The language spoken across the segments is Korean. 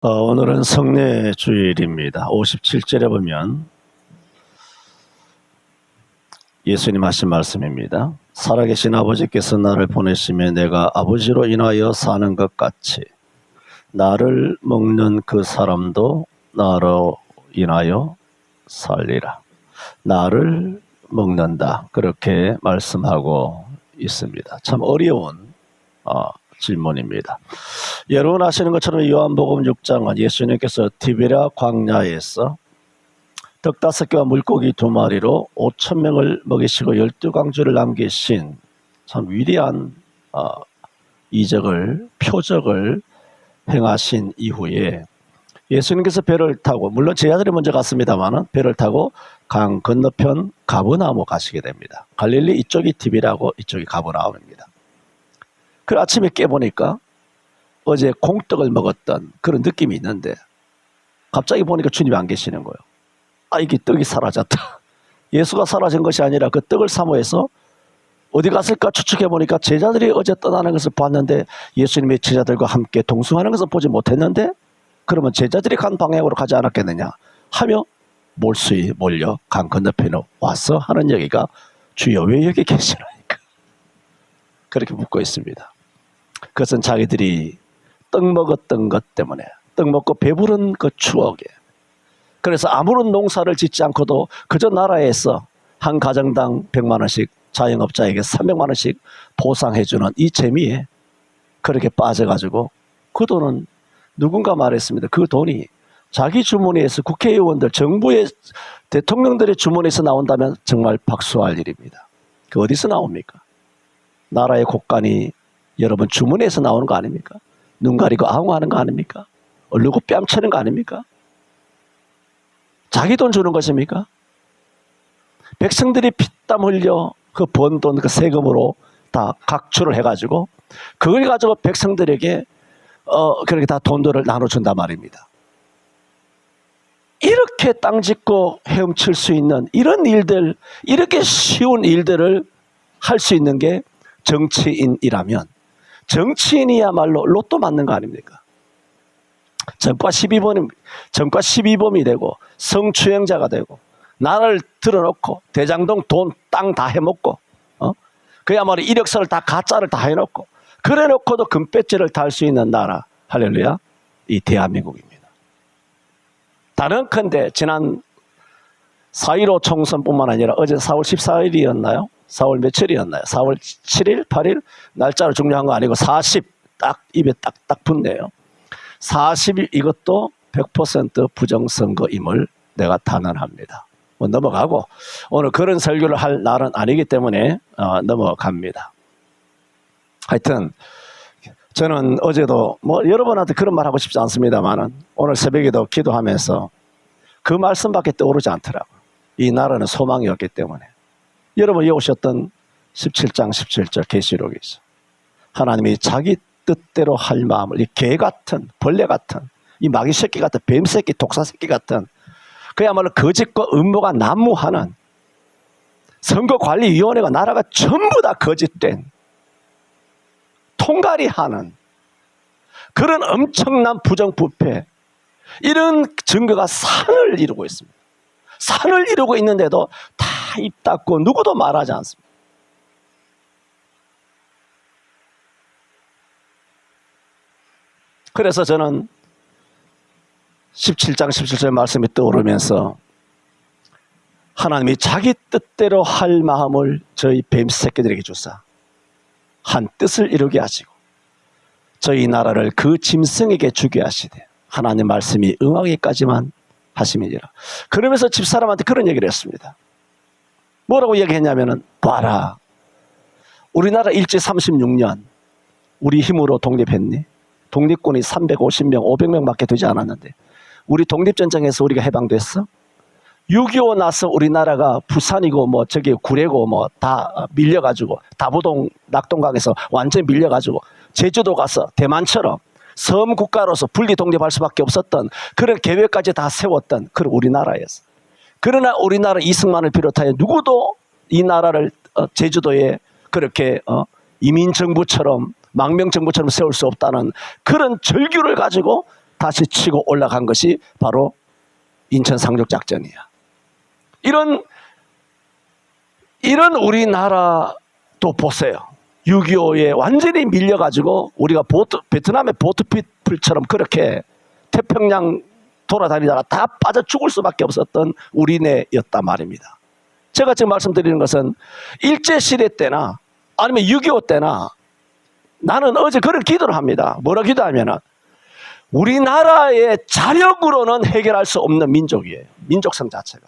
오늘은 성례 주일입니다. 57절에 보면 예수님 하신 말씀입니다. 살아계신 아버지께서 나를 보내시며 내가 아버지로 인하여 사는 것 같이 나를 먹는 그 사람도 나로 인하여 살리라. 나를 먹는다. 그렇게 말씀하고 있습니다. 참 어려운 질문입니다. 여러분 아시는 것처럼 요한복음 6장은 예수님께서 디베랴 광야에서 떡 5개와 물고기 2마리로 5,000명을 먹이시고 12강주를 남기신 참 위대한 이적을, 표적을 행하신 이후에 예수님께서 배를 타고, 물론 제자들이 먼저 갔습니다만 배를 타고 강 건너편 가버나움으로 가시게 됩니다. 갈릴리 이쪽이 디베랴고 이쪽이 가버나움입니다. 그 아침에 깨보니까 어제 공떡을 먹었던 그런 느낌이 있는데 갑자기 보니까 주님이 안 계시는 거예요. 이게 떡이 사라졌다. 예수가 사라진 것이 아니라 그 떡을 사모해서 어디 갔을까 추측해보니까 제자들이 어제 떠나는 것을 봤는데 예수님의 제자들과 함께 동승하는 것을 보지 못했는데 그러면 제자들이 간 방향으로 가지 않았겠느냐 하며 몰수히 몰려 강 건너편에 와서 하는 얘기가 주여 왜 여기 계시나이까 그렇게 묻고 있습니다. 그것은 자기들이 떡 먹었던 것 때문에 떡 먹고 배부른 그 추억에 그래서 아무런 농사를 짓지 않고도 그저 나라에서 한 가정당 100만 원씩 자영업자에게 300만 원씩 보상해주는 이 재미에 그렇게 빠져가지고 그 돈은 누군가 말했습니다. 그 돈이 자기 주머니에서 국회의원들 정부의 대통령들의 주머니에서 나온다면 정말 박수할 일입니다. 그 어디서 나옵니까? 나라의 곳간이 여러분 주머니에서 나오는 거 아닙니까? 눈 가리고 아웅하는 거 아닙니까? 얼르고 뺨치는 거 아닙니까? 자기 돈 주는 것입니까? 백성들이 피땀 흘려 그 번 돈, 그 세금으로 다 각출을 해가지고 그걸 가지고 백성들에게 그렇게 다 돈들을 나눠준단 말입니다. 이렇게 땅 짓고 헤엄칠 수 있는 이런 일들, 이렇게 쉬운 일들을 할 수 있는 게 정치인이라면 정치인이야말로 로또 맞는 거 아닙니까? 전과 12범이 되고 성추행자가 되고 나라를 들어놓고 대장동 돈 땅 다 해먹고 그야말로 이력서를 다 가짜를 다 해놓고 그래놓고도 금배지를 달 수 있는 나라 할렐루야 이 대한민국입니다. 다른컨대 지난 4.15 총선뿐만 아니라 어제 4월 14일이었나요? 4월 며칠이었나요? 4월 7일, 8일 날짜로 중요한 거 아니고 40 딱 입에 딱 붙네요. 40일 이것도 100% 부정선거임을 내가 단언합니다. 넘어가고 오늘 그런 설교를 할 날은 아니기 때문에 넘어갑니다. 하여튼 저는 어제도 여러분한테 그런 말 하고 싶지 않습니다만 오늘 새벽에도 기도하면서 그 말씀밖에 떠오르지 않더라고요. 이 나라는 소망이 없기 때문에 여러분이 오셨던 17장 17절 계시록에 있어 하나님이 자기 뜻대로 할 마음을 이 개 같은 벌레 같은 이 마귀 새끼 같은 뱀 새끼 독사 새끼 같은 그야말로 거짓과 음모가 난무하는 선거관리위원회가 나라가 전부 다 거짓된 통갈이하는 그런 엄청난 부정부패 이런 증거가 산을 이루고 있습니다. 산을 이루고 있는데도 다 입 닫고 누구도 말하지 않습니다. 그래서 저는 17장 17절 말씀이 떠오르면서 하나님이 자기 뜻대로 할 마음을 저희 뱀 새끼들에게 주사 한 뜻을 이루게 하시고 저희 나라를 그 짐승에게 주게 하시되 하나님 말씀이 응하기까지만 하심이니라. 그러면서 집사람한테 그런 얘기를 했습니다. 뭐라고 얘기했냐면은 봐라 우리나라 일제 36년 우리 힘으로 독립했니? 독립군이 350명 500명 밖에 되지 않았는데 우리 독립전쟁에서 우리가 해방됐어? 6.25 나서 우리나라가 부산이고 저기 구례고 다 밀려가지고 다부동 낙동강에서 완전히 밀려가지고 제주도 가서 대만처럼 섬 국가로서 분리 독립할 수밖에 없었던 그런 계획까지 다 세웠던 그런 우리나라였어. 그러나 우리나라 이승만을 비롯하여 누구도 이 나라를 제주도에 그렇게 이민정부처럼 망명정부처럼 세울 수 없다는 그런 절규를 가지고 다시 치고 올라간 것이 바로 인천 상륙작전이야. 이런 우리나라도 보세요. 6.25에 완전히 밀려가지고 우리가 베트남의 보트피플처럼 그렇게 태평양 돌아다니다가 다 빠져 죽을 수밖에 없었던 우리네였단 말입니다. 제가 지금 말씀드리는 것은 일제시대 때나 아니면 6.25 때나 나는 어제 그런 기도를 합니다. 뭐라 기도하면은 우리나라의 자력으로는 해결할 수 없는 민족이에요. 민족성 자체가.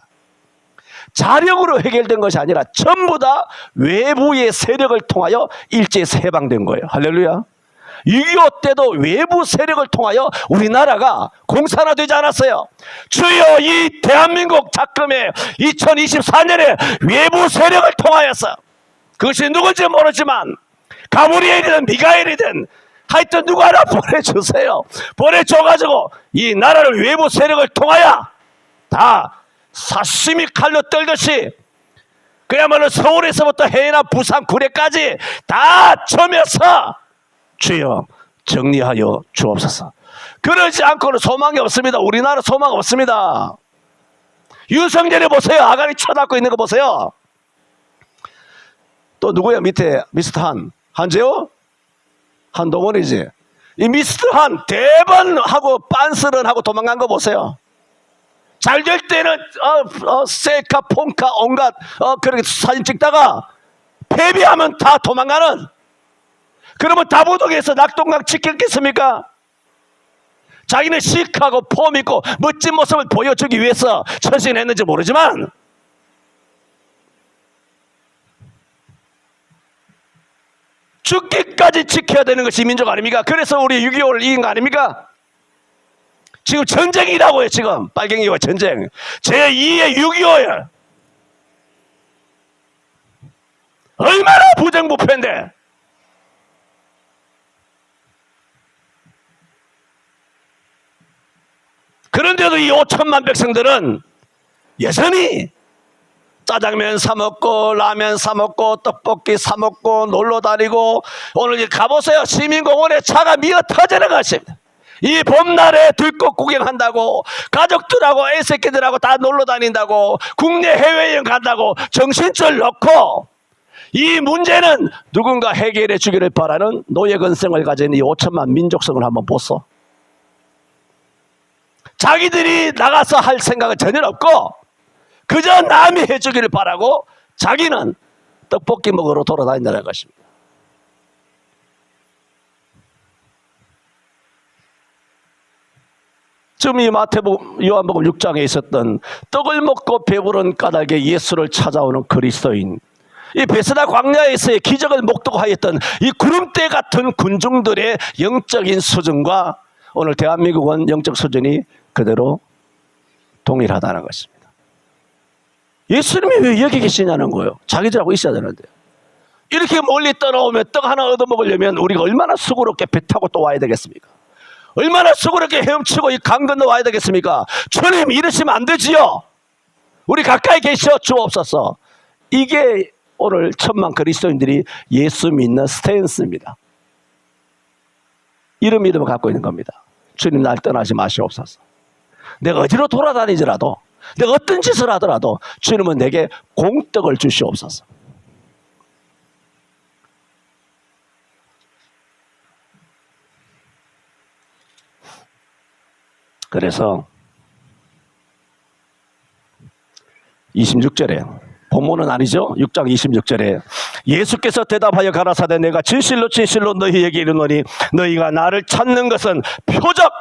자력으로 해결된 것이 아니라 전부 다 외부의 세력을 통하여 일제에서 해방된 거예요. 할렐루야. 6.25 때도 외부 세력을 통하여 우리나라가 공산화되지 않았어요. 주여, 이 대한민국 작금의 2024년에 외부 세력을 통하여서, 그것이 누군지 모르지만 가브리엘이든 미가엘이든 하여튼 누구 하나 보내주세요. 보내줘가지고 이 나라를 외부 세력을 통하여 다 사시미 칼로 떨듯이 그야말로 서울에서부터 해외나 부산 구례까지 다 점여서 주여 정리하여 주옵소서. 그러지 않고는 소망이 없습니다. 우리나라 소망 없습니다. 윤석열이 보세요. 아가리 쳐닫고 있는 거 보세요. 또 누구야? 밑에 미스터 한재호? 한동훈이지. 이 미스터 한 대번하고 빤스런하고 도망간 거 보세요. 잘 될 때는 셀카 폰카 온갖 그렇게 사진 찍다가 패배하면 다 도망가는. 그러면 다보동에서 낙동강 지켰겠습니까? 자기는 시크하고 폼 있고 멋진 모습을 보여주기 위해서 처신했는지 모르지만 죽기까지 지켜야 되는 것이 민족 아닙니까? 그래서 우리 6.25를 이긴 거 아닙니까? 지금 전쟁이라고요. 지금 빨갱이와 전쟁. 제2의 6.25야. 얼마나 부정부패인데. 그런데도 이 5천만 백성들은 여전히 짜장면 사 먹고 라면 사 먹고 떡볶이 사 먹고 놀러 다니고, 오늘 가보세요. 시민공원에 차가 미어 터지는 것입니다. 이 봄날에 들꽃 구경한다고, 가족들하고 애새끼들하고 다 놀러 다닌다고, 국내 해외여행 간다고 정신줄 놓고, 이 문제는 누군가 해결해 주기를 바라는 노예근성을 가진 이 5천만 민족성을 한번 보소. 자기들이 나가서 할 생각은 전혀 없고 그저 남이 해주기를 바라고 자기는 떡볶이 먹으러 돌아다닌다는 것입니다. 지금 이 요한복음 6장에 있었던 떡을 먹고 배부른 까닭에 예수를 찾아오는 그리스도인, 이 베스다 광야에서의 기적을 목도하였던 이 구름대 같은 군중들의 영적인 수준과 오늘 대한민국은 영적 수준이 그대로 동일하다는 것입니다. 예수님이 왜 여기 계시냐는 거예요. 자기들하고 있어야 되는데. 이렇게 멀리 떠나오면 떡 하나 얻어먹으려면 우리가 얼마나 수고롭게 배 타고 또 와야 되겠습니까? 얼마나 수고롭게 헤엄치고 이 강 건너 와야 되겠습니까? 주님, 이러시면 안 되지요. 우리 가까이 계셔 주옵소서. 이게 오늘 천만 그리스도인들이 예수 믿는 스탠스입니다. 이런 믿음을 갖고 있는 겁니다. 주님, 날 떠나지 마시옵소서. 내가 어디로 돌아다니더라도, 내가 어떤 짓을 하더라도 주님은 내게 공떡을 주시옵소서. 그래서 26절에, 본문은 아니죠. 6장 26절에 예수께서 대답하여 가라사대 내가 진실로 진실로 너희에게 이르노니 너희가 나를 찾는 것은 표적을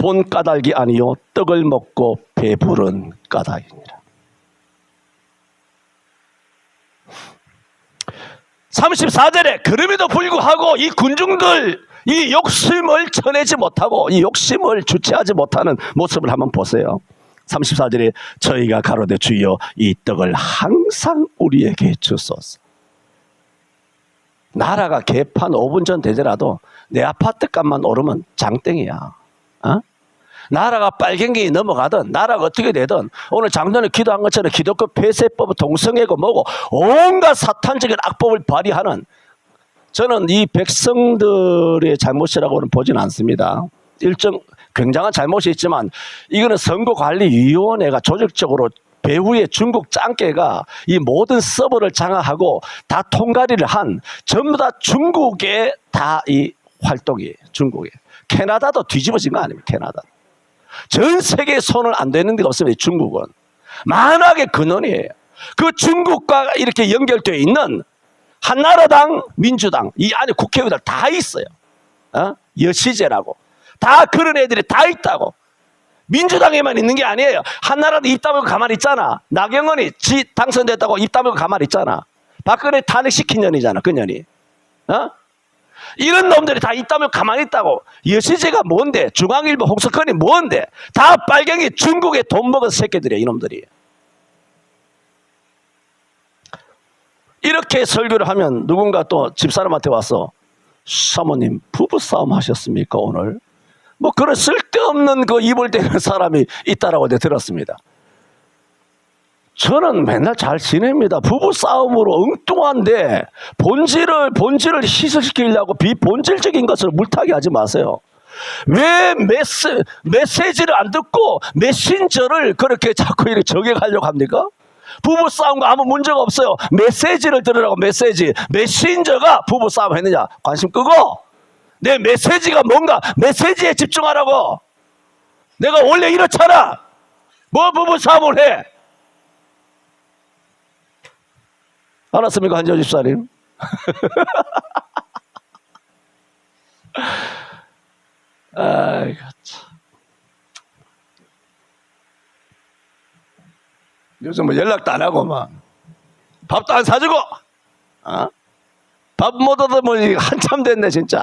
본 까닭이 아니요 떡을 먹고 배부른 까닭이니라. 34절에 그럼에도 불구하고 이 군중들 이 욕심을 쳐내지 못하고 이 욕심을 주체하지 못하는 모습을 한번 보세요. 34절에 저희가 가로되 주여 이 떡을 항상 우리에게 주소서. 나라가 개판 5분 전 되더라도 내 아파트 값만 오르면 장땡이야. 나라가 빨갱이 넘어가든 나라가 어떻게 되든 오늘 장로는 기도한 것처럼 기독교 폐쇄법 동성애고 뭐고 온갖 사탄적인 악법을 발휘하는 저는 이 백성들의 잘못이라고는 보진 않습니다. 일정 굉장한 잘못이 있지만 이거는 선거관리위원회가 조직적으로 배후에 중국 짱깨가 이 모든 서버를 장악하고 다 통과리를 한 전부 다 중국의 다 이 활동이 중국에. 캐나다도 뒤집어진 거 아닙니까? 캐나다. 전 세계에 손을 안 대는 데가 없습니다. 중국은. 만악의 근원이에요. 그 중국과 이렇게 연결되어 있는 한나라당, 민주당, 이 안에 국회의원들 다 있어요. 여시제라고. 다 그런 애들이 다 있다고. 민주당에만 있는 게 아니에요. 한나라도 입 다물고 가만히 있잖아. 나경원이 당선됐다고 입 다물고 가만히 있잖아. 박근혜 탄핵시킨 년이잖아. 그 년이. 이런 놈들이 다 입 다물고 가만히 있다고. 여시제가 뭔데? 중앙일보 홍석헌이 뭔데? 다 빨갱이 중국에 돈 먹은 새끼들이야. 이놈들이. 이렇게 설교를 하면 누군가 또 집사람한테 와서 사모님 부부싸움 하셨습니까 오늘? 뭐 그런 쓸데없는 그 입을 대는 사람이 있다라고 내가 들었습니다. 저는 맨날 잘 지냅니다. 부부싸움으로 엉뚱한데 본질을 희석시키려고 비본질적인 것을 물타기 하지 마세요. 왜 메시지를 안 듣고 메신저를 그렇게 자꾸 이렇게 저격하려고 합니까? 부부싸움과 아무 문제가 없어요. 메시지를 들으라고. 메신저가 부부싸움 했느냐 관심 끄고 내 메시지가 뭔가 메시지에 집중하라고. 내가 원래 이렇잖아. 뭐 부부싸움을 해. 알았습니까 한지호 집사님? 아이고 참. 요즘 뭐 연락도 안 하고 막 밥도 안 사주고 밥 못 얻어 뭐 한참 됐네 진짜.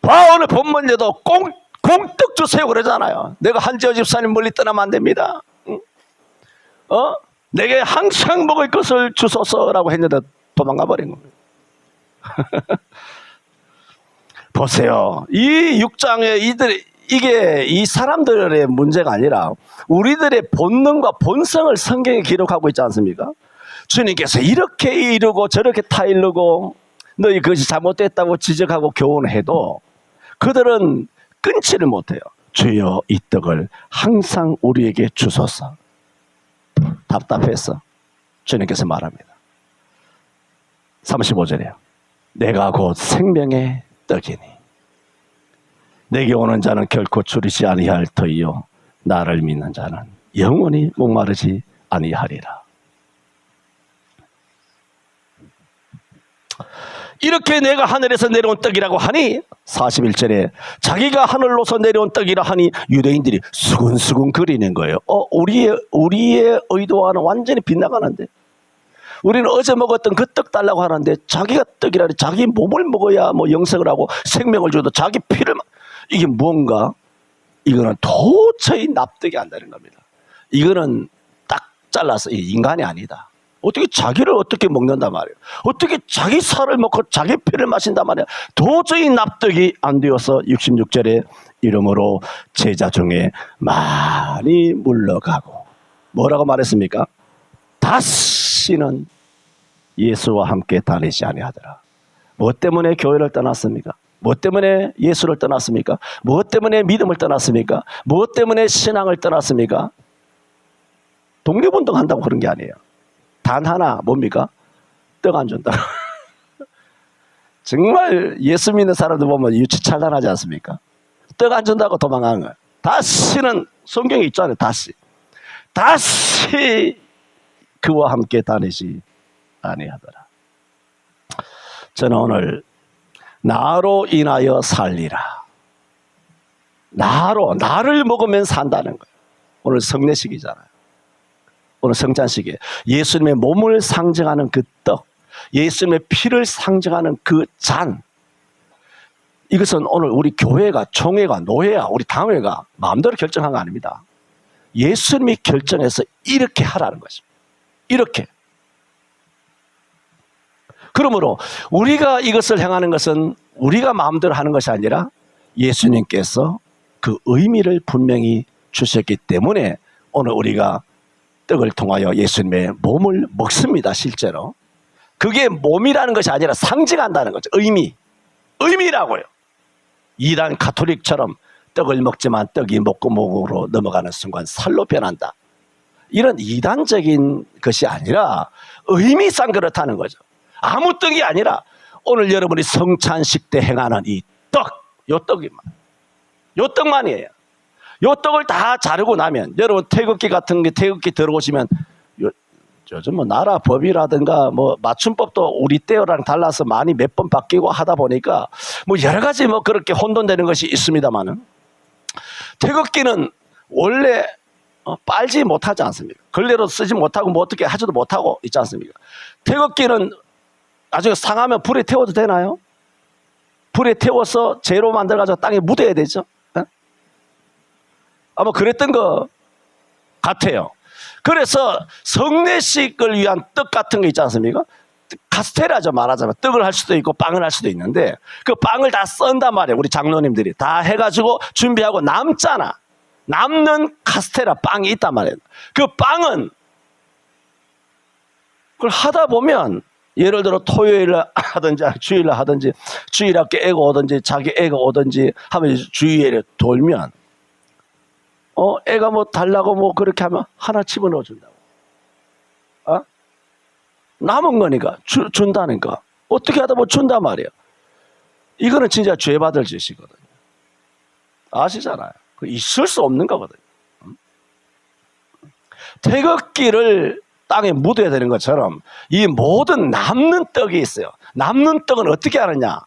봐 오늘 본문에도 공떡 주세요 그러잖아요. 내가 한지호 집사님 멀리 떠나면 안 됩니다. 응? 내게 항상 먹을 것을 주소서라고 했는데 도망가 버린 겁니다. 보세요. 이 6장에 이게 이 사람들의 문제가 아니라 우리들의 본능과 본성을 성경에 기록하고 있지 않습니까? 주님께서 이렇게 이르고 저렇게 타이르고 너희 그것이 잘못됐다고 지적하고 교훈해도 그들은 끊지를 못해요. 주여 이 떡을 항상 우리에게 주소서. 답답해서 주님께서 말합니다. 35절이에요. 내가 곧 생명의 떡이니 내게 오는 자는 결코 줄이지 아니할 터이요 나를 믿는 자는 영원히 목마르지 아니하리라. 이렇게 내가 하늘에서 내려온 떡이라고 하니 41절에 자기가 하늘로서 내려온 떡이라 하니 유대인들이 수근수근 거리는 거예요. 우리의 의도와는 완전히 빗나가는데 우리는 어제 먹었던 그 떡 달라고 하는데 자기가 떡이라니 자기 몸을 먹어야 뭐 영생을 하고 생명을 줘도 자기 피를 이게 뭔가 이거는 도저히 납득이 안 되는 겁니다. 이거는 딱 잘라서 인간이 아니다. 어떻게 자기를 어떻게 먹는단 말이에요. 어떻게 자기 살을 먹고 자기 피를 마신단 말이에요. 도저히 납득이 안 되어서 66절에 이러므로 제자 중에 많이 물러가고 뭐라고 말했습니까? 다시는 예수와 함께 다니지 아니하더라. 뭐 때문에 교회를 떠났습니까? 뭐 때문에 예수를 떠났습니까? 뭐 때문에 믿음을 떠났습니까? 뭐 때문에 신앙을 떠났습니까? 독립운동 한다고 그런 게 아니에요. 단 하나 뭡니까? 떡 안 준다. 정말 예수 믿는 사람들 보면 유치찬란하지 않습니까? 떡 안 준다고 도망가는 거예요. 다시는 성경에 있잖아요. 다시 그와 함께 다니지 아니하더라. 저는 오늘 나로 인하여 살리라. 나를 먹으면 산다는 거예요. 오늘 성례식이잖아요. 오늘 성찬식이에요. 예수님의 몸을 상징하는 그 떡, 예수님의 피를 상징하는 그 잔. 이것은 오늘 우리 교회가, 총회가, 노회가, 우리 당회가 마음대로 결정한 거 아닙니다. 예수님이 결정해서 이렇게 하라는 것입니다. 이렇게. 그러므로 우리가 이것을 행하는 것은 우리가 마음대로 하는 것이 아니라 예수님께서 그 의미를 분명히 주셨기 때문에 오늘 우리가 떡을 통하여 예수님의 몸을 먹습니다. 실제로. 그게 몸이라는 것이 아니라 상징한다는 거죠. 의미라고요. 이단 가톨릭처럼 떡을 먹지만 떡이 목구멍으로 넘어가는 순간 살로 변한다. 이런 이단적인 것이 아니라 의미상 그렇다는 거죠. 아무 떡이 아니라 오늘 여러분이 성찬식 때 행하는 이 떡, 요 떡만이에요. 요 떡을 다 자르고 나면 여러분 태극기 같은 게 태극기 들어오시면 요즘 뭐 나라 법이라든가 뭐 맞춤법도 우리 때랑 달라서 많이 몇 번 바뀌고 하다 보니까 뭐 여러 가지 뭐 그렇게 혼돈되는 것이 있습니다만은 태극기는 원래 빨지 못하지 않습니까? 걸레로 쓰지 못하고 뭐 어떻게 하지도 못하고 있지 않습니까? 태극기는 나중에 상하면 불에 태워도 되나요? 불에 태워서 재로 만들어가지고 땅에 묻어야 되죠. 아마 그랬던 것 같아요. 그래서 성례식을 위한 떡 같은 거 있지 않습니까? 카스테라죠, 말하자면. 떡을 할 수도 있고 빵을 할 수도 있는데 그 빵을 다 썬단 말이에요. 우리 장로님들이 다 해가지고 준비하고 남잖아. 남는 카스테라 빵이 있단 말이에요. 그 빵은 그걸 하다 보면 예를 들어 토요일에 하든지 주일에 하든지 주일학교 애가 오든지 자기 애가 오든지 하면 주일에 돌면 애가 뭐 달라고 뭐 그렇게 하면 하나 집어넣어 준다고. 남은 거니까 준다니까. 어떻게 하다 보면 준단 말이에요. 이거는 진짜 죄 받을 짓이거든요. 아시잖아요. 있을 수 없는 거거든요. 태극기를 땅에 묻어야 되는 것처럼 이 모든 남는 떡이 있어요. 남는 떡은 어떻게 하느냐?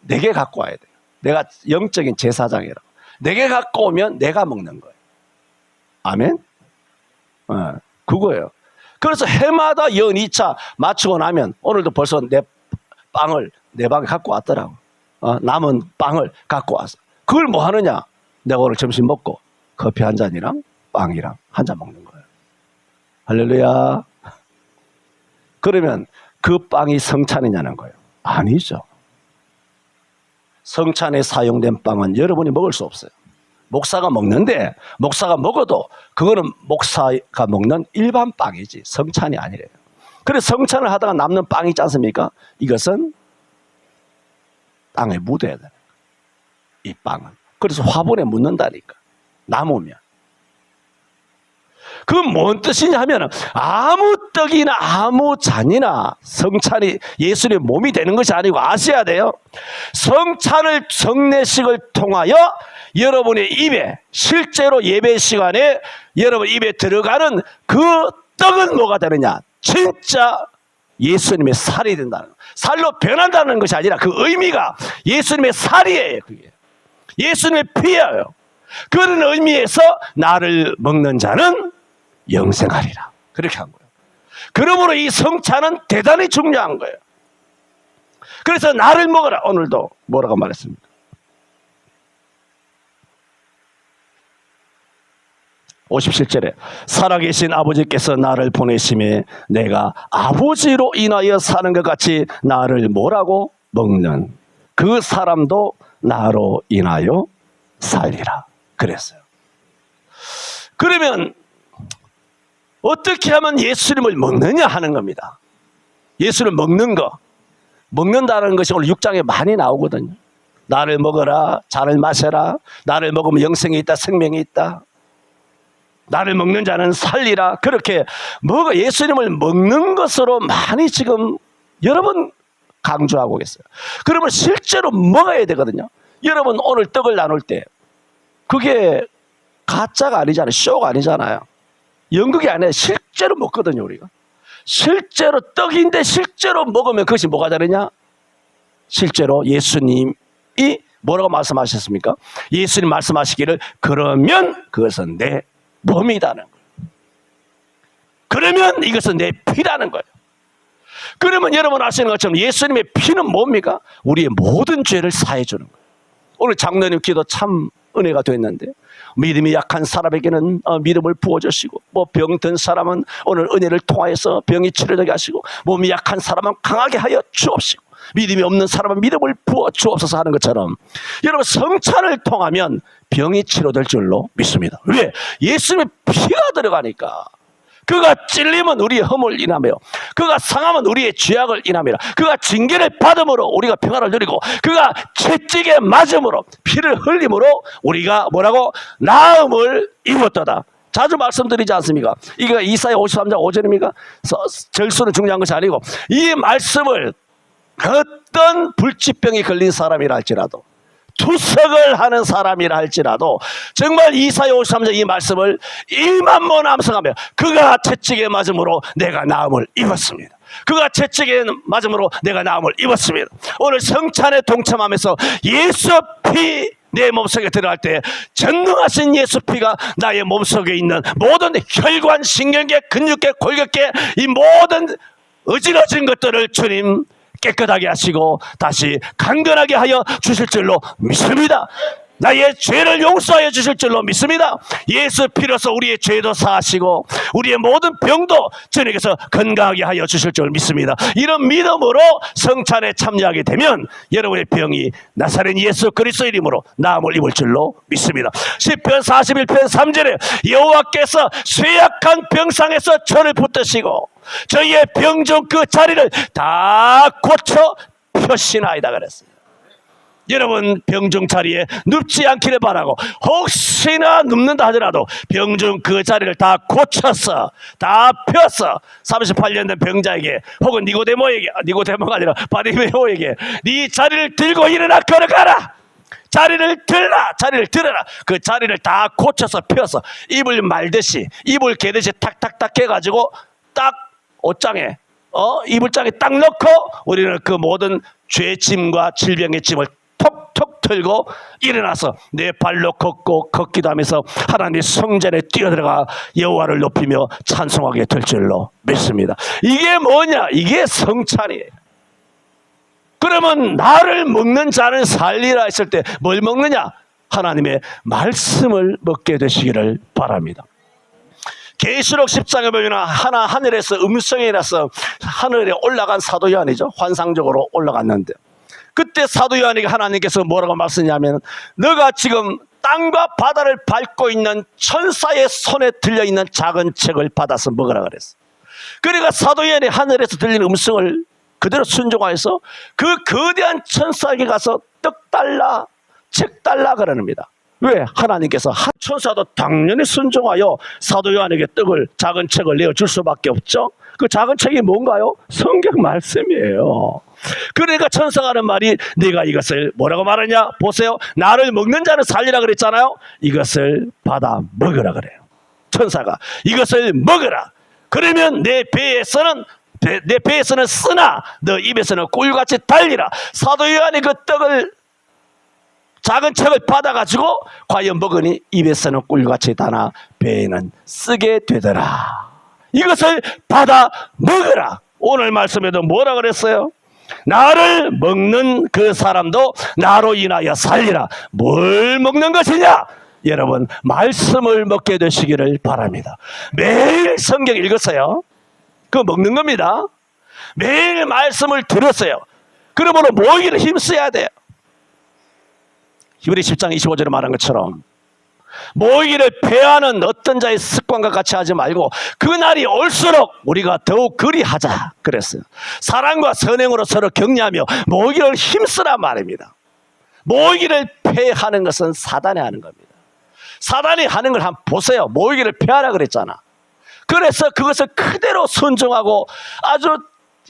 내게 갖고 와야 돼요. 내가 영적인 제사장이라고. 내게 갖고 오면 내가 먹는 거예요. 아멘? 그거예요. 그래서 해마다 연 2차 맞추고 나면 오늘도 벌써 내 빵을 내 방에 갖고 왔더라고. 남은 빵을 갖고 왔어. 그걸 뭐 하느냐? 내가 오늘 점심 먹고 커피 한 잔이랑 빵이랑 한 잔 먹는 거예요. 할렐루야. 그러면 그 빵이 성찬이냐는 거예요. 아니죠. 성찬에 사용된 빵은 여러분이 먹을 수 없어요. 목사가 먹는데 목사가 먹어도 그거는 목사가 먹는 일반 빵이지 성찬이 아니래요. 그래서 성찬을 하다가 남는 빵이 있지 않습니까? 이것은 땅에 묻어야 돼요. 이 빵은. 그래서 화분에 묻는다니까. 남으면. 그건 뭔 뜻이냐 하면 아무 떡이나 아무 잔이나 성찬이 예수님의 몸이 되는 것이 아니고 아셔야 돼요. 성례식을 통하여 여러분의 입에 실제로 예배 시간에 여러분 입에 들어가는 그 떡은 뭐가 되느냐? 진짜 예수님의 살이 된다는 거. 살로 변한다는 것이 아니라 그 의미가 예수님의 살이에요. 그게. 예수님의 피예요. 그런 의미에서 나를 먹는 자는 영생하리라. 그렇게 한 거예요. 그러므로 이 성찬은 대단히 중요한 거예요. 그래서 나를 먹어라. 오늘도 뭐라고 말했습니까? (57절에) 살아계신 아버지께서 나를 보내심에 내가 아버지로 인하여 사는 것 같이 나를 뭐라고? 먹는 그 사람도 나로 인하여 살리라. 그랬어요. 그러면 어떻게 하면 예수님을 먹느냐 하는 겁니다. 예수를 먹는 거. 먹는다는 것이 오늘 6장에 많이 나오거든요. 나를 먹어라. 잔을 마셔라. 나를 먹으면 영생이 있다. 생명이 있다. 나를 먹는 자는 살리라. 그렇게 예수님을 먹는 것으로 많이 지금 여러 번 강조하고 계세요. 그러면 실제로 먹어야 되거든요. 여러분 오늘 떡을 나눌 때 그게 가짜가 아니잖아요. 쇼가 아니잖아요. 연극이 아니라 실제로 먹거든요. 우리가 실제로 떡인데 실제로 먹으면 그것이 뭐가 다르냐? 실제로 예수님이 뭐라고 말씀하셨습니까? 예수님 말씀하시기를 그러면 그것은 내 몸이라는 거예요. 그러면 이것은 내 피라는 거예요. 그러면 여러분 아시는 것처럼 예수님의 피는 뭡니까? 우리의 모든 죄를 사해 주는 거예요. 오늘 장로님 기도 참 은혜가 됐는데 믿음이 약한 사람에게는 믿음을 부어주시고 뭐 병든 사람은 오늘 은혜를 통하여서 병이 치료되게 하시고 몸이 약한 사람은 강하게 하여 주옵시고 믿음이 없는 사람은 믿음을 부어 주옵소서 하는 것처럼 여러분 성찬을 통하면 병이 치료될 줄로 믿습니다. 왜? 예수님의 피가 들어가니까. 그가 찔림은 우리의 허물 인하며 그가 상함은 우리의 죄악을 인하며 그가 징계를 받음으로 우리가 평안을 누리고 그가 채찍에 맞음으로 피를 흘림으로 우리가 뭐라고? 나음을 입었도다. 자주 말씀드리지 않습니까? 이게 이사야 53장 5절입니까? 절수는 중요한 것이 아니고 이 말씀을 어떤 불치병이 걸린 사람이라 할지라도 투석을 하는 사람이라 할지라도 정말 이사야 53장 이 말씀을 1만 번 암송하며 그가 채찍에 맞음으로 내가 나음을 입었습니다. 그가 채찍에 맞음으로 내가 나음을 입었습니다. 오늘 성찬에 동참하면서 예수 피 내 몸속에 들어갈 때 전능하신 예수 피가 나의 몸속에 있는 모든 혈관, 신경계, 근육계, 골격계 이 모든 어지러진 것들을 주님 깨끗하게 하시고 다시 강건하게 하여 주실 줄로 믿습니다. 나의 죄를 용서하여 주실 줄로 믿습니다. 예수 피로서 우리의 죄도 사하시고 우리의 모든 병도 주님께서 건강하게 하여 주실 줄 믿습니다. 이런 믿음으로 성찬에 참여하게 되면 여러분의 병이 나사렛 예수 그리스도의 이름으로 나음을 입을 줄로 믿습니다. 시편 41편 3절에 여호와께서 쇠약한 병상에서 저를 붙드시고 저희의 병중 그 자리를 다 고쳐 펴시나이다 그랬어요. 여러분 병중 자리에 눕지 않기를 바라고 혹시나 눕는다 하더라도 병중 그 자리를 다 고쳐서 다 펴서 38년 된 병자에게 혹은 니고데모가 아니라 바리메오에게 네 자리를 들고 일어나 걸어가라. 자리를 들어라. 그 자리를 다 고쳐서 펴서 입을 말듯이 입을 개듯이 탁탁탁 해가지고 딱 옷장에 이불장에 딱 넣고 우리는 그 모든 죄짐과 질병의 짐을 톡톡 털고 일어나서 내 발로 걷기도 하면서 하나님의 성전에 뛰어들어가 여호와를 높이며 찬송하게 될 줄로 믿습니다. 이게 뭐냐? 이게 성찬이에요. 그러면 나를 먹는 자는 살리라 했을 때 뭘 먹느냐? 하나님의 말씀을 먹게 되시기를 바랍니다. 계시록 10장에 보면 하늘에서 음성이 나서 하늘에 올라간 사도 요한이죠. 환상적으로 올라갔는데 그때 사도 요한에게 하나님께서 뭐라고 말씀하냐면 너가 지금 땅과 바다를 밟고 있는 천사의 손에 들려있는 작은 책을 받아서 먹으라 그랬어. 그러니까 사도 요한이 하늘에서 들리는 음성을 그대로 순종하여서 그 거대한 천사에게 가서 떡 달라 책 달라 그러는입니다. 왜? 하나님께서 한 천사도 당연히 순종하여 사도 요한에게 작은 책을 내어줄 수밖에 없죠. 그 작은 책이 뭔가요? 성경 말씀이에요. 그러니까 천사가 하는 말이 네가 이것을 뭐라고 말하냐? 보세요. 나를 먹는 자는 살리라 그랬잖아요. 이것을 받아 먹으라 그래요. 천사가 이것을 먹으라. 그러면 내 배에서는 쓰나 너 입에서는 꿀같이 달리라. 사도 요한이 그 떡을 작은 책을 받아가지고 과연 먹으니 입에서는 꿀같이 다나 배에는 쓰게 되더라. 이것을 받아 먹으라. 오늘 말씀에도 뭐라 그랬어요? 나를 먹는 그 사람도 나로 인하여 살리라. 뭘 먹는 것이냐? 여러분 말씀을 먹게 되시기를 바랍니다. 매일 성경 읽었어요. 그거 먹는 겁니다. 매일 말씀을 들었어요. 그러므로 모이기를 힘써야 돼요. 히브리 10장 25절에 말한 것처럼 모이기를 패하는 어떤 자의 습관과 같이 하지 말고 그날이 올수록 우리가 더욱 그리하자 그랬어요. 사랑과 선행으로 서로 격려하며 모이기를 힘쓰란 말입니다. 모이기를 패하는 것은 사단이 하는 겁니다. 사단이 하는 걸 한번 보세요. 모이기를 패하라 그랬잖아. 그래서 그것을 그대로 순종하고 아주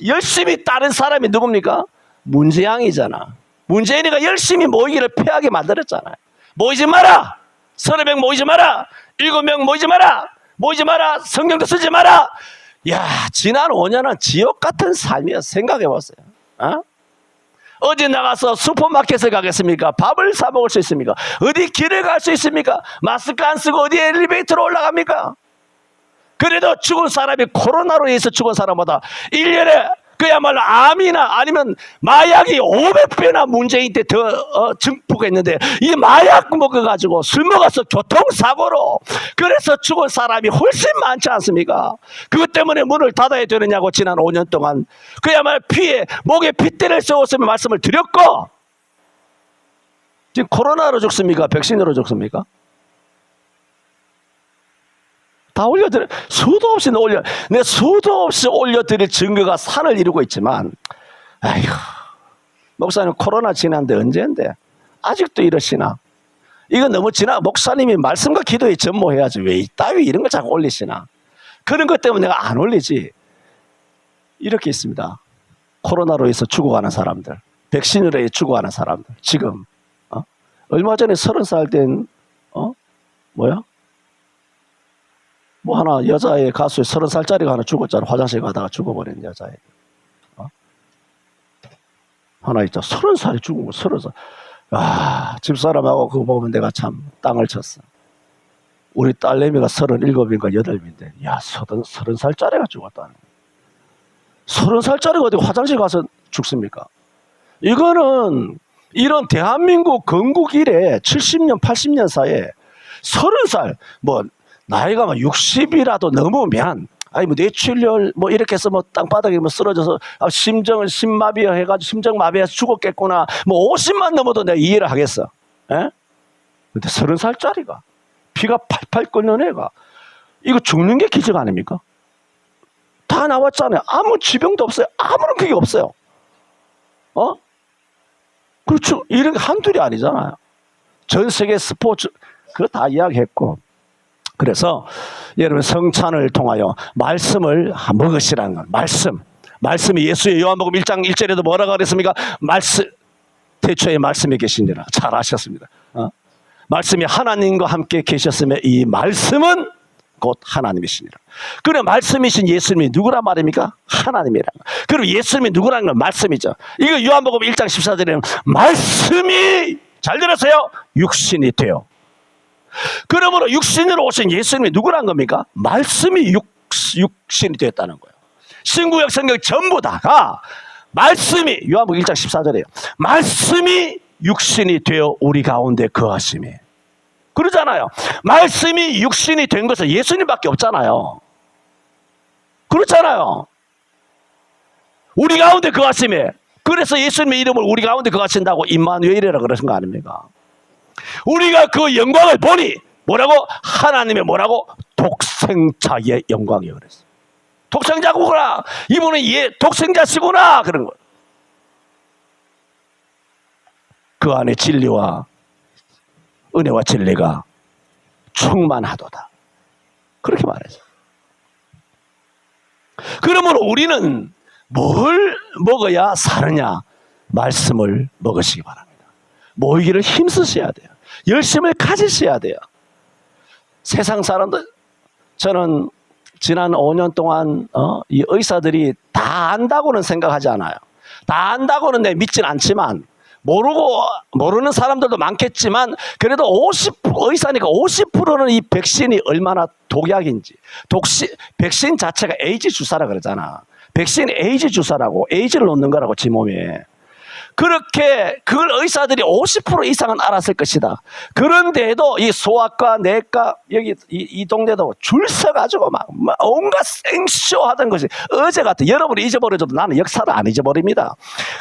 열심히 따른 사람이 누굽니까? 문재양이잖아. 문재인이가 열심히 모이기를 패하게 만들었잖아요. 모이지 마라. 30명 모이지 마라. 7명 모이지 마라. 모이지 마라. 성경도 쓰지 마라. 야, 지난 5년은 지옥 같은 삶이야. 생각해 보세요. 어디 나가서 슈퍼마켓에 가겠습니까? 밥을 사 먹을 수 있습니까? 어디 길을 갈 수 있습니까? 마스크 안 쓰고 어디 엘리베이터로 올라갑니까? 그래도 죽은 사람이 코로나로 인해서 죽은 사람보다 1년에 그야말로 암이나 아니면 마약이 500배나 문재인 때 더 증폭했는데 이 마약 먹어가지고 술 먹어서 교통사고로 그래서 죽은 사람이 훨씬 많지 않습니까? 그것 때문에 문을 닫아야 되느냐고 지난 5년 동안 그야말로 목에 핏대를 세웠으면 말씀을 드렸고 지금 코로나로 죽습니까? 백신으로 죽습니까? 다 올려드려. 수도 없이 내 수도 없이 올려드릴 증거가 산을 이루고 있지만, 아이고, 목사님 코로나 지난데 언제인데 아직도 이러시나? 이거 너무 목사님이 말씀과 기도에 전무해야지 왜 이따위 이런 걸 자꾸 올리시나? 그런 것 때문에 내가 안 올리지. 이렇게 있습니다. 코로나로 해서 죽어가는 사람들, 백신으로 해서 죽어가는 사람들. 지금 얼마 전에 30살 된 뭐 하나 여자의 가수의 30살짜리가 하나 죽었잖아. 화장실 가다가 죽어버린 여자애. 하나 있죠. 30살이 죽은 거 30살. 집사람하고 그거 보면 내가 참 땅을 쳤어. 우리 딸내미가 37인가 8인데, 야, 30살짜리가 죽었다는 거야. 30살짜리가 어디 화장실 가서 죽습니까? 이거는 이런 대한민국 건국 이래 70년, 80년 사이에 30살, 뭐, 나이가 막 60이라도 넘으면, 뭐 뇌출혈, 뭐 이렇게 해서 뭐 땅바닥에 뭐 쓰러져서 심마비 해가지고 심장마비해서 죽었겠구나. 뭐 50만 넘어도 내가 이해를 하겠어. 예? 근데 30살짜리가, 피가 팔팔 끓는 애가, 이거 죽는 게 기적 아닙니까? 다 나왔잖아요. 아무 지병도 없어요. 아무런 그게 없어요. 그렇죠. 이런 게 한둘이 아니잖아요. 전 세계 스포츠, 그거 다 이야기했고. 그래서 여러분 성찬을 통하여 말씀을 먹으시라는 건 말씀이 예수의 요한복음 1장 1절에도 뭐라고 그랬습니까? 태초에 말씀이 계시니라. 잘 아셨습니다. 말씀이 하나님과 함께 계셨으며 이 말씀은 곧 하나님이시니라. 그래 말씀이신 예수님이 누구란 말입니까? 하나님이라. 그리고 예수님이 누구라는 건 말씀이죠. 이거 요한복음 1장 14절에는 말씀이, 잘 들으세요, 육신이 되어. 그러므로 육신으로 오신 예수님이 누구란 겁니까? 말씀이 육신이 되었다는 거예요. 신구약 성경 전부 다가 말씀이, 요한복음 1장 14절이에요. 말씀이 육신이 되어 우리 가운데 거하심이. 그러잖아요. 말씀이 육신이 된 것은 예수님밖에 없잖아요. 그렇잖아요. 우리 가운데 거하심이. 그래서 예수님의 이름을 우리 가운데 거하신다고 임마누엘이라고 그러신 거 아닙니까? 우리가 그 영광을 보니 뭐라고? 하나님의 뭐라고? 독생자의 영광이에요. 그랬어. 독생자구나. 이분은 독생자시구나. 그런 거. 그 안에 진리와 은혜와 진리가 충만하도다. 그렇게 말해서. 그러므로 우리는 뭘 먹어야 사느냐? 말씀을 먹으시기 바랍니다. 모이기를 힘쓰셔야 돼요. 열심을 가지셔야 돼요. 세상 사람들, 저는 지난 5년 동안 이 의사들이 다 안다고는 생각하지 않아요. 다 안다고는 내 믿진 않지만, 모르는 사람들도 많겠지만, 그래도 의사니까 50%는 이 백신이 얼마나 독약인지. 백신 자체가 에이즈 주사라 그러잖아. 백신 에이즈 주사라고, 에이즈를 놓는 거라고, 지 몸에. 그렇게 그걸 의사들이 50% 이상은 알았을 것이다. 그런데도 이 소아과, 내과, 여기 이 동네도 줄 서가지고 막 온갖 생쇼 하던 것이 어제 같은, 여러분이 잊어버려줘도 나는 역사를 안 잊어버립니다.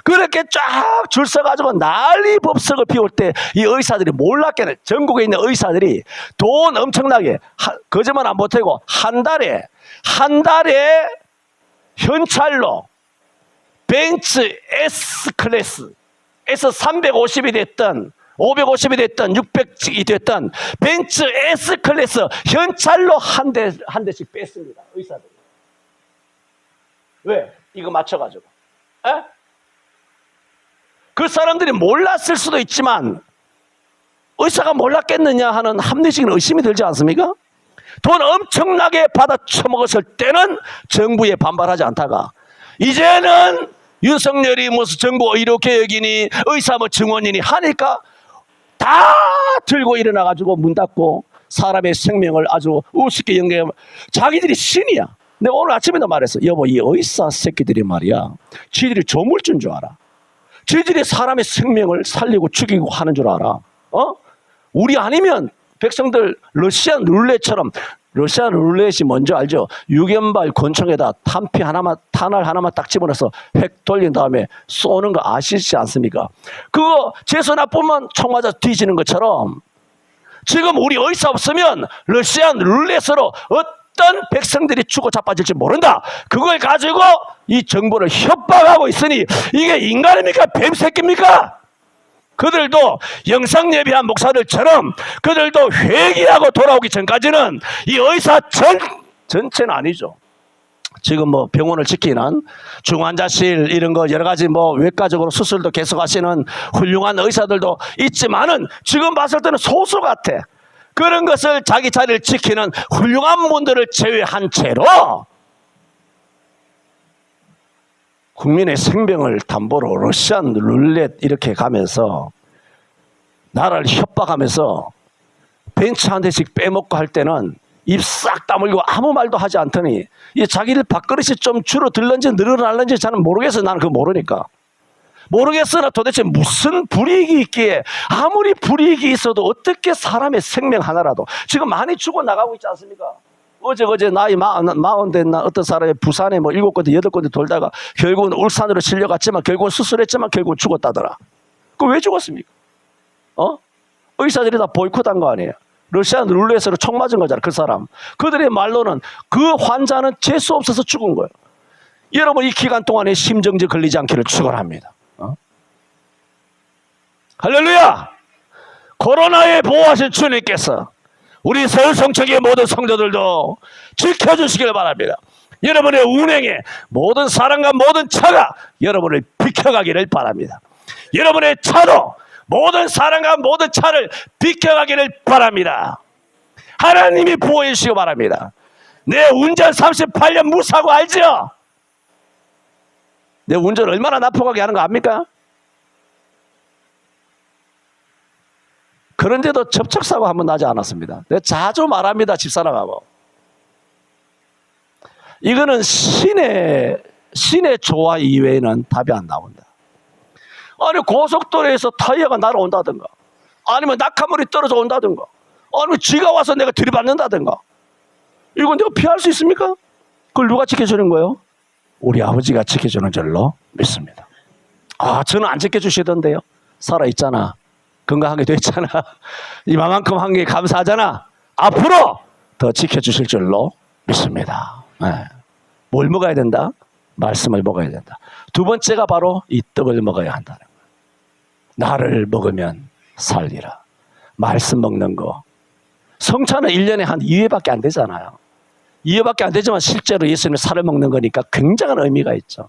그렇게 쫙 줄 서가지고 난리 법석을 피울 때 이 의사들이 몰랐겠네. 전국에 있는 의사들이 돈 엄청나게, 거짓말 안 보태고 한 달에 현찰로 벤츠 S클래스 에서 350이 됐던 550이 됐던 600이 됐던 벤츠 S클래스 현찰로 한 대씩 뺐습니다. 의사들이. 왜? 이거 맞춰가지고. 그 사람들이 몰랐을 수도 있지만 의사가 몰랐겠느냐 하는 합리적인 의심이 들지 않습니까? 돈 엄청나게 받아 처먹었을 때는 정부에 반발하지 않다가, 이제는 윤석열이 무슨 정부 의료개혁이니 의사 뭐 증언이니 하니까 다 들고 일어나가지고 문 닫고 사람의 생명을 아주 우습게 연결하면 자기들이 신이야. 내가 오늘 아침에도 말했어. 여보, 이 의사 새끼들이 말이야, 지들이 조물주인 줄 알아. 지들이 사람의 생명을 살리고 죽이고 하는 줄 알아. 우리 아니면 백성들 러시안 룰렛처럼, 러시안 룰렛이 뭔지 알죠? 유견발 권총에다 탄알 하나만 딱 집어넣어서 핵 돌린 다음에 쏘는 거 아시지 않습니까? 그거 재수 나쁘면 총 맞아 뒤지는 것처럼 지금 우리 의사 없으면 러시안 룰렛으로 어떤 백성들이 죽고 자빠질지 모른다. 그걸 가지고 이 정부를 협박하고 있으니 이게 인간입니까? 뱀새끼입니까? 그들도 영상 예배한 목사들처럼 그들도 회개하고 돌아오기 전까지는 이 의사 전체는 아니죠. 지금 뭐 병원을 지키는 중환자실 이런 거 여러 가지 뭐 외과적으로 수술도 계속하시는 훌륭한 의사들도 있지만은 지금 봤을 때는 소수 같아. 그런 것을 자기 자리를 지키는 훌륭한 분들을 제외한 채로 국민의 생명을 담보로 러시안 룰렛 이렇게 가면서 나라를 협박하면서 벤츠 한 대씩 빼먹고 할 때는 입 싹 다물고 아무 말도 하지 않더니 이 자기들 밥그릇이 좀 줄어들는지 늘어날는지 저는 모르겠어요. 나는 그거 모르니까. 모르겠으나 도대체 무슨 불이익이 있기에 아무리 불이익이 있어도 어떻게 사람의 생명 하나라도 지금 많이 죽어나가고 있지 않습니까? 어제 나이 40 됐나 어떤 사람이 부산에 뭐 7군데 8군데 돌다가 결국은 울산으로 실려갔지만 결국은 수술했지만 결국은 죽었다더라. 그 왜 죽었습니까? 의사들이 다 보이콧한 거 아니에요. 러시안 룰렛으로 총 맞은 거잖아. 그 사람. 그들의 말로는 그 환자는 재수 없어서 죽은 거예요. 여러분 이 기간 동안에 심정지 걸리지 않기를 축원합니다. 할렐루야! 코로나에 보호하신 주님께서 우리 서울 성청의 모든 성도들도 지켜주시길 바랍니다. 여러분의 운행에 모든 사람과 모든 차가 여러분을 비켜가기를 바랍니다. 여러분의 차도 모든 사람과 모든 차를 비켜가기를 바랍니다. 하나님이 보호해 주시기 바랍니다. 내 운전 38년 무사고 알죠? 내 운전 얼마나 나쁘게 하는 거 압니까? 그런데도 접촉사고 한 번 나지 않았습니다. 내가 자주 말합니다. 집사람하고. 이거는 신의 조화 이외에는 답이 안 나온다. 아니 고속도로에서 타이어가 날아온다든가 아니면 낙하물이 떨어져 온다든가 아니면 쥐가 와서 내가 들이받는다든가 이건 내가 피할 수 있습니까? 그걸 누가 지켜주는 거예요? 우리 아버지가 지켜주는 줄로 믿습니다. 저는 안 지켜주시던데요. 살아있잖아. 건강하게 됐잖아. 이만큼 한 게 감사하잖아. 앞으로 더 지켜주실 줄로 믿습니다. 네. 뭘 먹어야 된다? 말씀을 먹어야 된다. 두 번째가 바로 이 떡을 먹어야 한다는 거예요. 나를 먹으면 살리라. 말씀 먹는 거. 성찬은 1년에 한 2회밖에 안 되잖아요. 2회밖에 안 되지만 실제로 예수님의 살을 먹는 거니까 굉장한 의미가 있죠.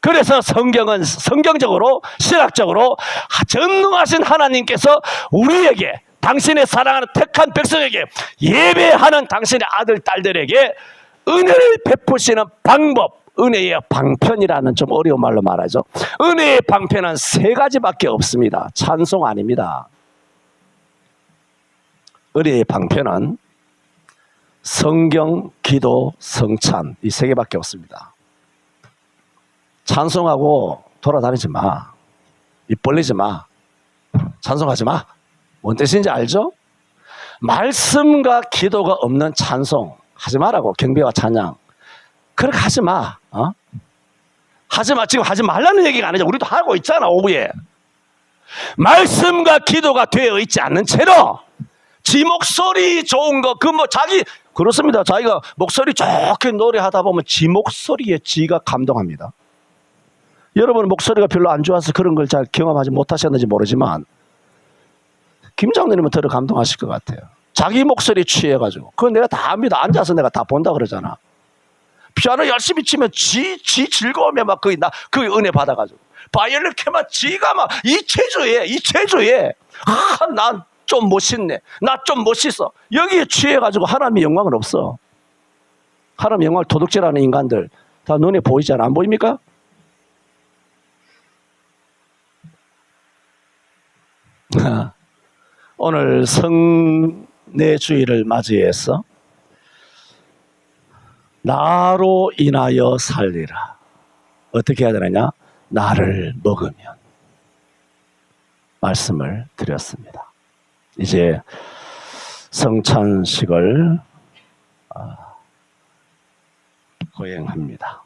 그래서 성경은 성경적으로 신학적으로 전능하신 하나님께서 우리에게 당신의 사랑하는 택한 백성에게 예배하는 당신의 아들 딸들에게 은혜를 베푸시는 방법, 은혜의 방편이라는 좀 어려운 말로 말하죠. 은혜의 방편은 3가지밖에 없습니다. 찬송 아닙니다. 은혜의 방편은 성경, 기도, 성찬 이 3개밖에 없습니다. 찬송하고 돌아다니지 마. 입 벌리지 마. 찬송하지 마. 뭔 뜻인지 알죠? 말씀과 기도가 없는 찬송 하지 마라고. 경배와 찬양 그렇게 하지 마. 하지 마. 지금 하지 말라는 얘기가 아니죠. 우리도 하고 있잖아. 오후에 말씀과 기도가 되어 있지 않는 채로 지 목소리 좋은 거 그렇습니다. 자기가 목소리 좋게 노래하다 보면 지 목소리에 지가 감동합니다. 여러분 목소리가 별로 안 좋아서 그런 걸 잘 경험하지 못하셨는지 모르지만 김 장로님은 더 감동하실 것 같아요. 자기 목소리 취해가지고 그건 내가 다 압니다. 앉아서 내가 다 본다 그러잖아. 피아노 열심히 치면 지 즐거우면 막 그 은혜 받아가지고 바이올린 캐면 지가 막 이 체조에 난 좀 멋있네. 나 좀 멋있어. 여기에 취해가지고 하나님의 영광은 없어. 하나님의 영광을 도둑질하는 인간들 다 눈에 보이잖아. 안 보입니까? 오늘 성례주일을 맞이해서 나로 인하여 살리라. 어떻게 해야 되느냐? 나를 먹으면. 말씀을 드렸습니다. 이제 성찬식을 거행합니다.